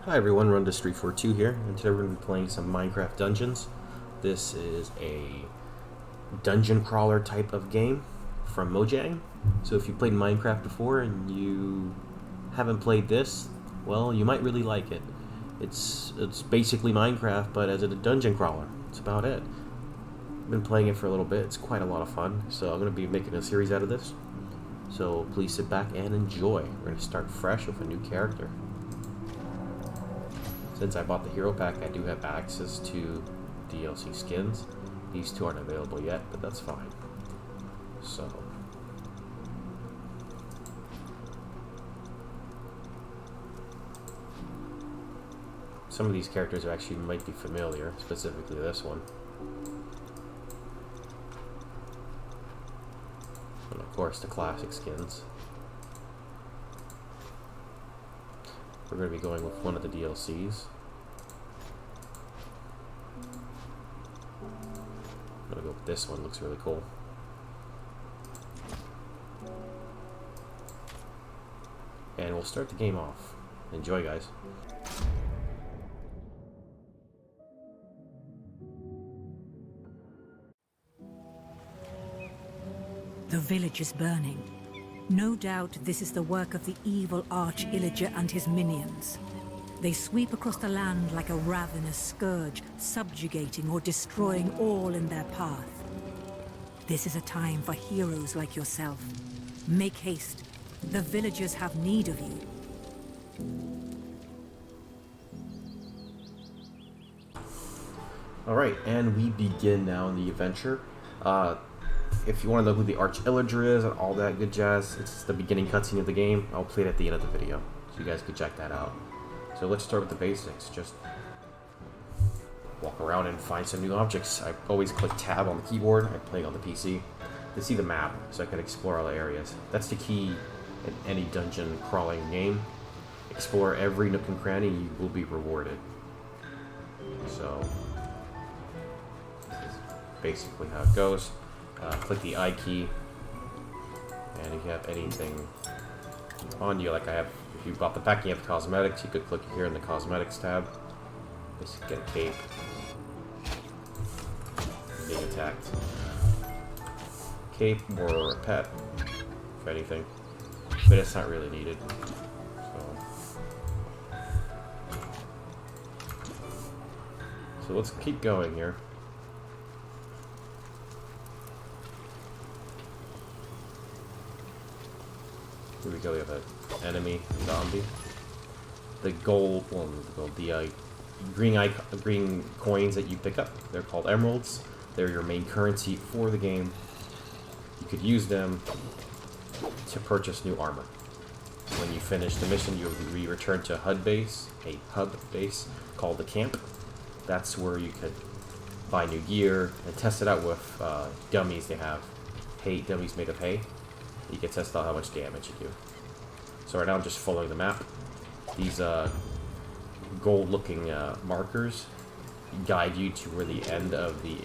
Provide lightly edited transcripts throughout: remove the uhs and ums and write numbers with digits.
Hi everyone, Run to Street 42 here, and today we're going to be playing some Minecraft Dungeons. This is a dungeon crawler type of game from Mojang. So if you played Minecraft before and you haven't played this, well, you might really like it. It's basically Minecraft, but as a dungeon crawler. That's about it. I've been playing it for a little bit. It's quite a lot of fun, so I'm going to be making a series out of this. So please sit back and enjoy. We're going to start fresh with a new character. Since I bought the hero pack, I do have access to DLC skins. These two aren't available yet, but that's fine. So, some of these characters actually might be familiar, specifically this one. And of course the classic skins. We're going to be going with one of the DLCs. I'm going to go with this one, looks really cool. And we'll start the game off. Enjoy, guys. The village is burning. No doubt this is the work of the evil Arch-Illager and his minions. They sweep across the land like a ravenous scourge, subjugating or destroying all in their path. This is a time for heroes like yourself. Make haste. The villagers have need of you. Alright, and we begin now in the adventure. If you want to know who the Arch-Illager is and all that good jazz, it's the beginning cutscene of the game. I'll play it at the end of the video, so you guys can check that out. So let's start with the basics. Just walk around and find some new objects. I always click tab on the keyboard. I'm playing on the PC to see the map, so I can explore all the areas. That's the key in any dungeon crawling game. Explore every nook and cranny, you will be rewarded. So, this is basically how it goes. Click the I key, and if you have anything on you, like I have, if you bought the pack and you have cosmetics, you could click here in the cosmetics tab. Just get a cape. Being attacked. Cape or a pet, if anything, but it's not really needed. So let's keep going here. Here we go, we have an enemy zombie. The gold, green coins that you pick up, they're called emeralds. They're your main currency for the game. You could use them to purchase new armor. When you finish the mission, you'll be returned to a hub base called the camp. That's where you could buy new gear and test it out with dummies they have. Dummies made of hay. You can test out how much damage you do. So right now I'm just following the map. These gold-looking markers guide you to where the end of the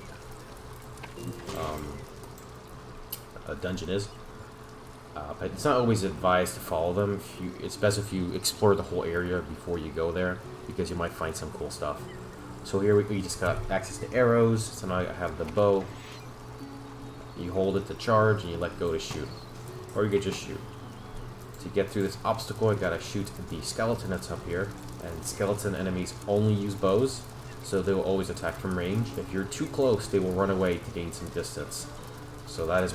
dungeon is. But it's not always advised to follow them. It's best if you explore the whole area before you go there, because you might find some cool stuff. So here we just got access to arrows. So now I have the bow. You hold it to charge and you let go to shoot. Or you could just shoot. To get through this obstacle, I gotta shoot the skeleton that's up here. And skeleton enemies only use bows, so they will always attack from range. If you're too close, they will run away to gain some distance. So that is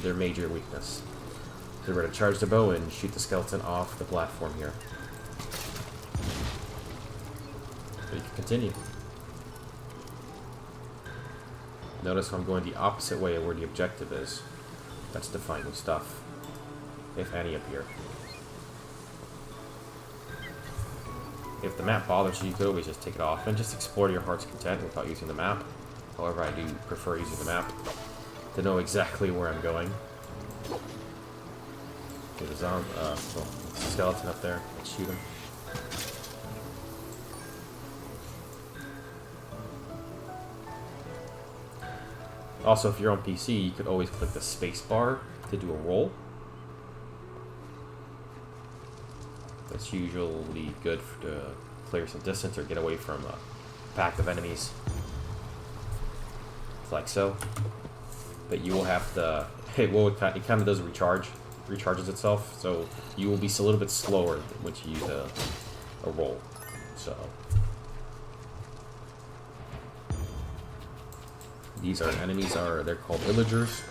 their major weakness. So we're gonna charge the bow and shoot the skeleton off the platform here. So you can continue. Notice I'm going the opposite way of where the objective is. That's to find new stuff, if any appear. If the map bothers you, you could always just take it off and just explore to your heart's content without using the map. However, I do prefer using the map to know exactly where I'm going. There's a skeleton up there. Let's shoot him. Also, if you're on PC, you could always click the space bar to do a roll. It's usually good to clear some distance or get away from a pack of enemies. Like so. But you will have to... It kind of does recharges itself, so you will be a little bit slower once you use a roll. So... These are enemies, they're called Illagers.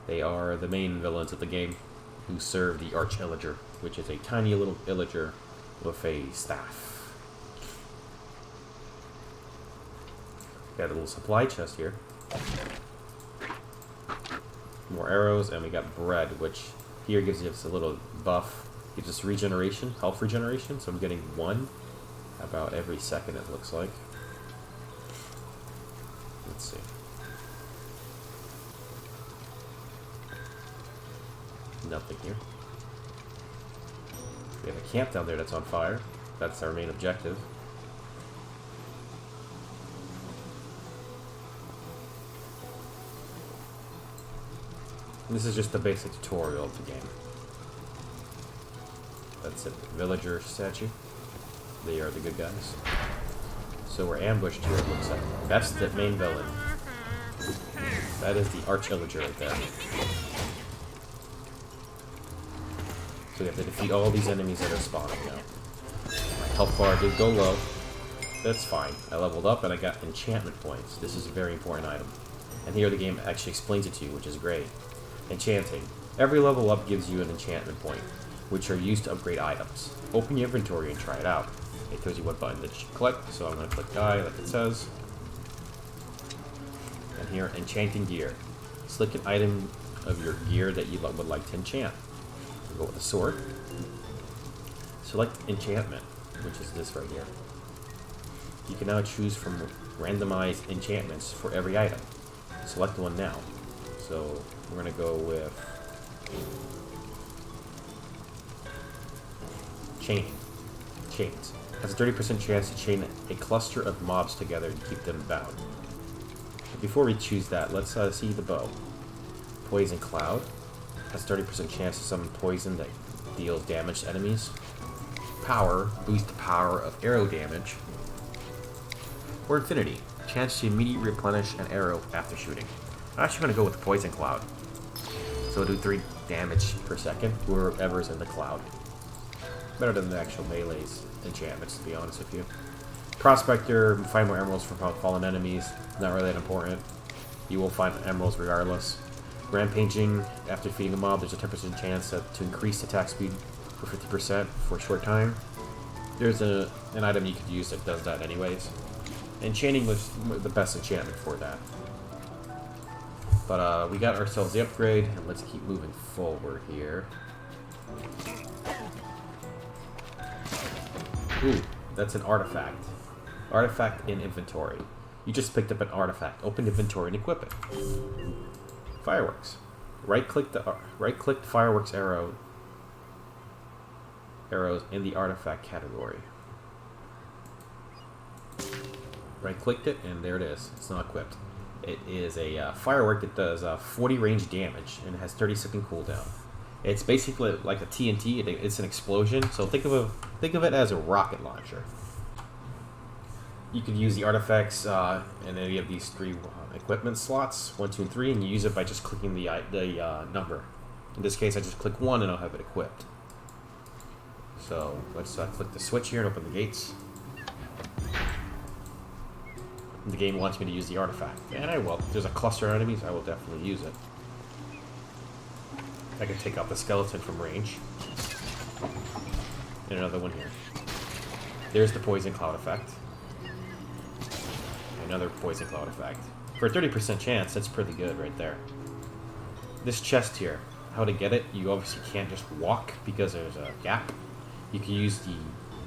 They are the main villains of the game who serve the Arch Illager, which is a tiny little Illager with a staff. Got a little supply chest here. More arrows, and we got bread, which here gives us a little buff. Gives us regeneration, health regeneration, so I'm getting 1 about every second, it looks like. Let's see. Nothing here. We have a camp down there that's on fire. That's our main objective. And this is just the basic tutorial of the game. That's it. Villager statue. They are the good guys. So we're ambushed here, it looks like. That's the main villain. That is the Arch Illager right there. So we have to defeat all these enemies that are spawning now. My health bar did go low. That's fine. I leveled up and I got enchantment points. This is a very important item. And here the game actually explains it to you, which is great. Enchanting. Every level up gives you an enchantment point, which are used to upgrade items. Open your inventory and try it out. It tells you what button that you should click, so I'm going to click I, like it says. And here, enchanting gear. Select an item of your gear that you would like to enchant. Go with the sword. Select enchantment, which is this right here. You can now choose from randomized enchantments for every item. Select one now. So we're going to go with chaining. Chains. Has a 30% chance to chain a cluster of mobs together and keep them bound. But before we choose that, let's see the bow. Poison Cloud. Has 30% chance to summon poison that deals damage to enemies. Power. Boost the power of arrow damage. Or Infinity. Chance to immediately replenish an arrow after shooting. I'm actually going to go with Poison Cloud. So it'll do 3 damage per second, whoever's in the cloud. Better than the actual melee's enchantments, to be honest with you. Prospector, find more emeralds from fallen enemies. Not really that important. You will find emeralds regardless. Rampaging, after defeating a mob, there's a 10% chance to increase attack speed for 50% for a short time. There's an item you could use that does that anyways. Enchanting was the best enchantment for that. But we got ourselves the upgrade, and let's keep moving forward here. Ooh, that's an artifact. Artifact in inventory. You just picked up an artifact. Open inventory and equip it. Fireworks. Right-click the fireworks arrows in the artifact category. Right-clicked it, and there it is. It's not equipped. It is a firework that does 40 range damage and it has 30-second cooldown. It's basically like a TNT. It's an explosion. So think of it as a rocket launcher. You could use the artifacts, and then you have these 3 equipment slots, 1, 2, and 3, and you use it by just clicking the number. In this case, I just click 1 and I'll have it equipped. So let's click the switch here and open the gates. The game wants me to use the artifact, and I will. If there's a cluster of enemies, I will definitely use it. I can take out the skeleton from range. And another one here. There's the Poison Cloud effect. Another Poison Cloud effect. For a 30% chance, that's pretty good right there. This chest here, how to get it, you obviously can't just walk because there's a gap. You can use the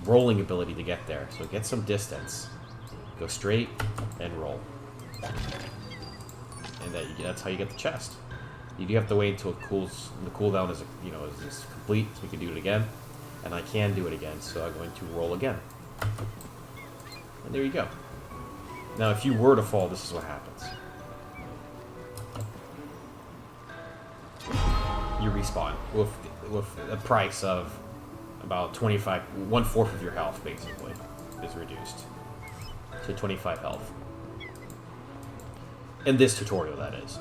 rolling ability to get there. So get some distance. Go straight and roll. And that's how you get the chest. You do have to wait until it cools. The cooldown is complete, so we can do it again. And I can do it again, so I'm going to roll again. And there you go. Now, if you were to fall, this is what happens. You respawn with a price of about 25, 1/4 of your health basically is reduced to 25 health. In this tutorial, that is.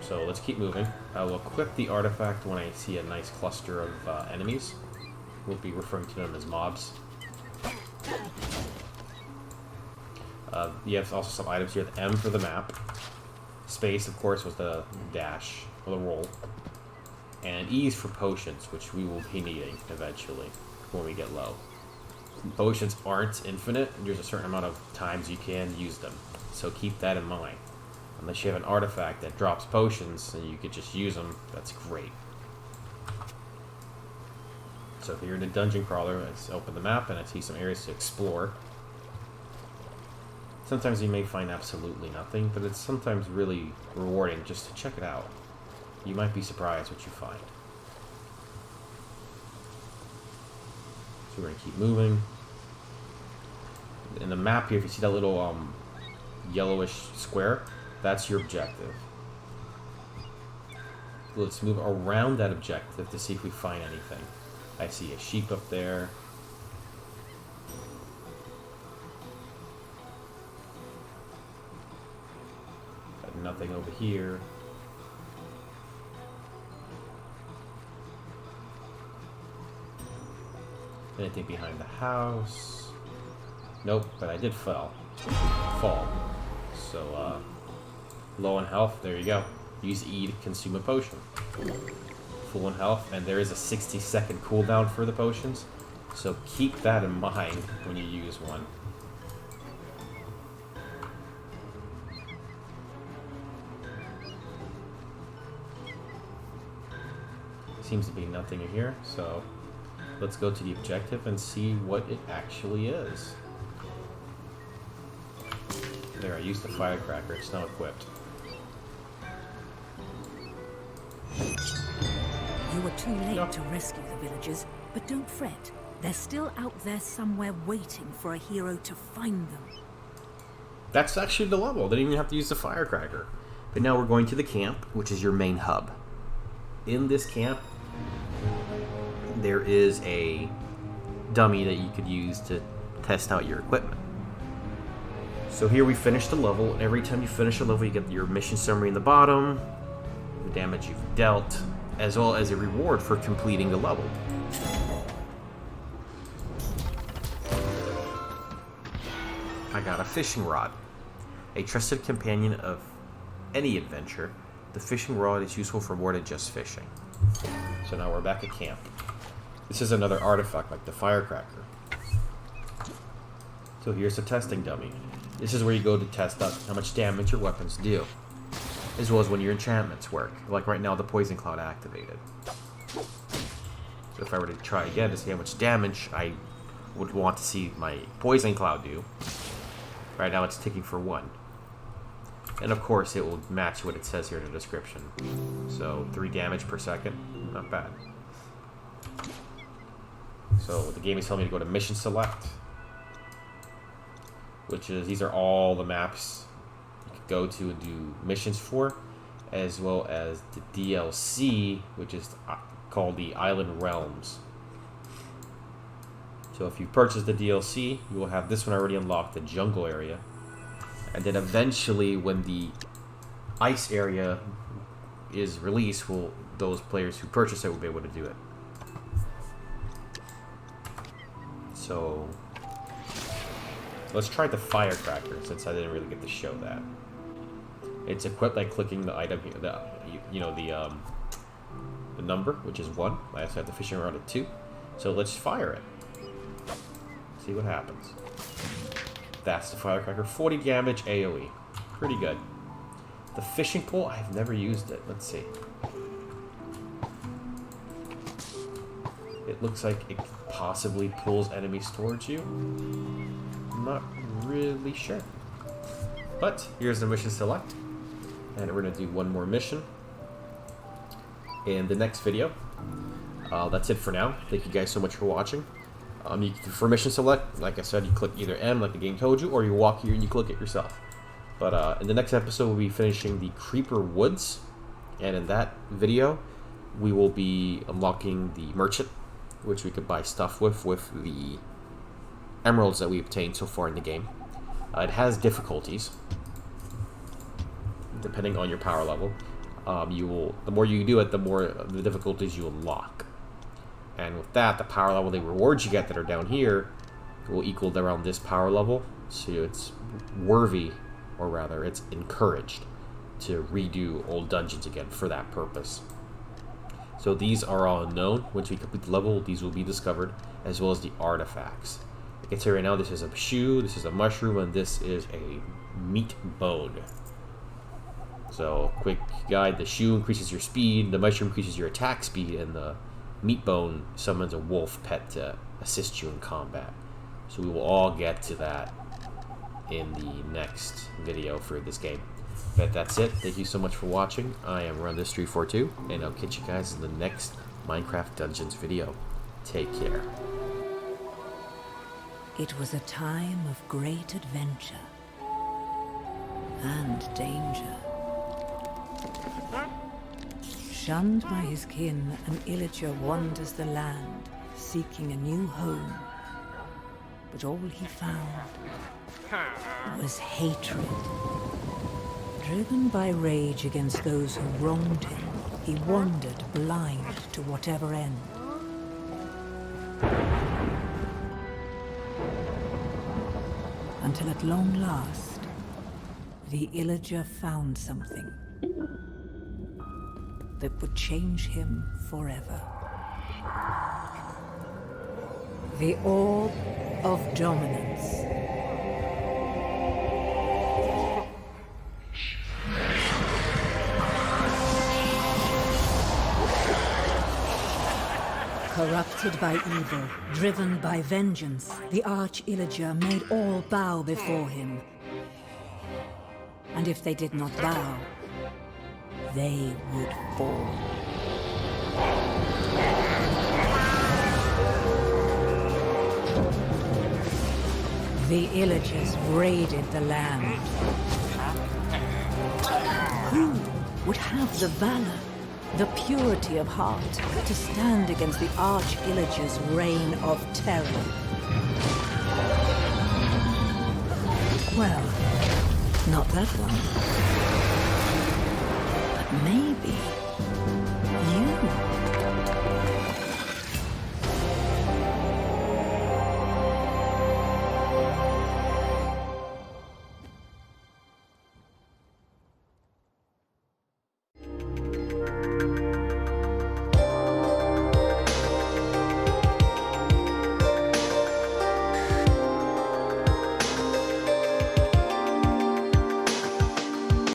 So let's keep moving. I will equip the artifact when I see a nice cluster of enemies. We'll be referring to them as mobs. You have also some items here. The M for the map. Space, of course, was the dash, or the roll. And E is for potions, which we will be needing eventually when we get low. Potions aren't infinite. There's a certain amount of times you can use them. So keep that in mind. Unless you have an artifact that drops potions and you could just use them, that's great. So here in the dungeon crawler, let's open the map and I see some areas to explore. Sometimes you may find absolutely nothing, but it's sometimes really rewarding just to check it out. You might be surprised what you find. So we're going to keep moving. In the map here, if you see that little yellowish square, that's your objective. Let's move around that objective to see if we find anything. I see a sheep up there. Got nothing over here. Anything behind the house? Nope, but I did fall. So, low in health, there you go. Use E to consume a potion. Full in health, and there is a 60-second cooldown for the potions, so keep that in mind when you use one. Seems to be nothing in here, so let's go to the objective and see what it actually is. There, I used the firecracker, it's now equipped. You were too late to rescue the villagers, but don't fret. They're still out there somewhere waiting for a hero to find them. That's actually the level. They didn't even have to use the firecracker. But now we're going to the camp, which is your main hub. In this camp, there is a dummy that you could use to test out your equipment. So here we finish the level, and every time you finish a level, you get your mission summary in the bottom, the damage you've dealt, as well as a reward for completing the level. I got a fishing rod. A trusted companion of any adventure, the fishing rod is useful for more than just fishing. So now we're back at camp. This is another artifact like the firecracker. So here's the testing dummy. This is where you go to test out how much damage your weapons do, as well as when your enchantments work. Like right now, the poison cloud activated. So if I were to try again to see how much damage I would want to see my poison cloud do, right now it's ticking for 1. And of course it will match what it says here in the description. So 3 damage per second, not bad. So the game is telling me to go to mission select, which is, these are all the maps you could go to and do missions for, as well as the DLC, which is called the Island Realms. So if you purchase the DLC, you will have this one already unlocked, the jungle area. And then eventually, when the ice area is released, those players who purchase it will be able to do it. So let's try the firecracker, since I didn't really get to show that. It's equipped by clicking the item here, the number, which is 1. I also have the fishing rod at 2. So let's fire it. See what happens. That's the firecracker. 40 damage AoE. Pretty good. The fishing pole, I've never used it. Let's see. It looks like it possibly pulls enemies towards you. I'm not really sure. But here's the mission select. And we're going to do one more mission in the next video. That's it for now. Thank you guys so much for watching. For mission select, like I said, you click either M, like the game told you, or you walk here and you click it yourself. But in the next episode, we'll be finishing the Creeper Woods. And in that video, we will be unlocking the Merchant, which we could buy stuff with the emeralds that we obtained so far in the game. It has difficulties, depending on your power level. The more you do it, the more the difficulties you unlock. And with that, the power level, the rewards you get that are down here will equal around this power level. So it's worthy, or rather, it's encouraged to redo old dungeons again for that purpose. So these are all unknown. Once we complete the level, these will be discovered, as well as the artifacts. I can say right now, this is a shoe, this is a mushroom, and this is a meat bone. So, quick guide, the shoe increases your speed, the mushroom increases your attack speed, and the meat bone summons a wolf pet to assist you in combat. So we will all get to that in the next video for this game. But that's it. Thank you so much for watching. I am RunThis342, and I'll catch you guys in the next Minecraft Dungeons video. Take care. It was a time of great adventure and danger. Shunned by his kin, an illager wanders the land, seeking a new home. But all he found was hatred. Driven by rage against those who wronged him, he wandered blind to whatever end. Until at long last, the illager found something that would change him forever. The Orb of Dominance. Corrupted by evil, driven by vengeance, the Arch-Illager made all bow before him. And if they did not bow, they would fall. The Illagers raided the land. Who would have the valor, the purity of heart, to stand against the Arch-Illager's reign of terror? Well, not that one. But maybe you.